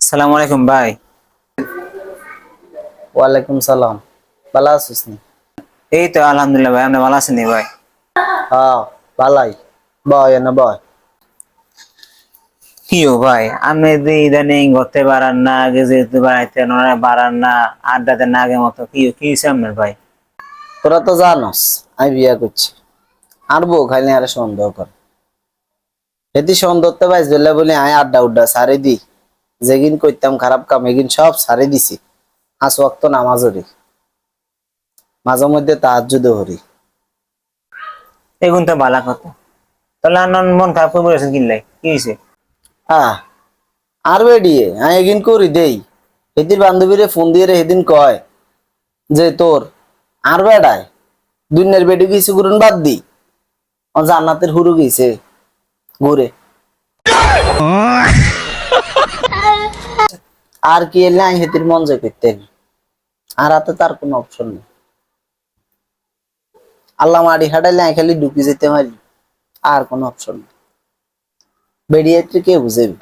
আসসালামু আলাইকুম ভাই। ওয়ালাইকুম সালাম। ভালো আছিস নি? এই তো আলহামদুলিল্লাহ ভাই, আপনি ভালো আছেন নি ভাই? হ্যাঁ, ভালাই। বয় না বয়। কি ও ভাই, আপনি যে ইদানিং ঘুরতে পারান না, আগে যেতে বাড়াইতেন ওরা বাড়ান না, আড্ডাতে না আগের মতো কি হয়েছে আপনার ভাই? তোরা তো জানোস আমি বিয়া করছি। আর বউ খাইলে আরে সন্দেহ কর। যদি সন্দেহতে পাইস বললে বলি আমি আড্ডা উড্ডা সারি দি। যেগিন করতাম খারাপ কাম এগিন সব সারি দিছি। 5 ওয়াক্ত নামাজ হরি, মাঝে মধ্যে তাহাজ্জুদ হরি। এগুন তো ভালো কথা। তাহলে আপনার মন খারাপ করে বলেছেন কিনলাই কি হয়েছে? আহ আর বেডিয়ে আমি এগিন করি দেই। সেদিন বান্ধবীরে ফোন দিয়ে রে সেদিন কয় যে তোর আর বেড়ায় দুনিয়ার বেডি গেছে গুরুন বাদ দি। ও জান্নাতের হুরু গেছে ঘুরে। আর কি এলে আমি হেতির মন যে করতেন। আর হাতে তার কোনো অপশন নেই। আল্লাহ মাড়ি হাঁটাইলে আমি খালি ঢুকি যেতে পারি। আর কোনো অপশন নেই। বেরিয়ে কে বুঝেবি।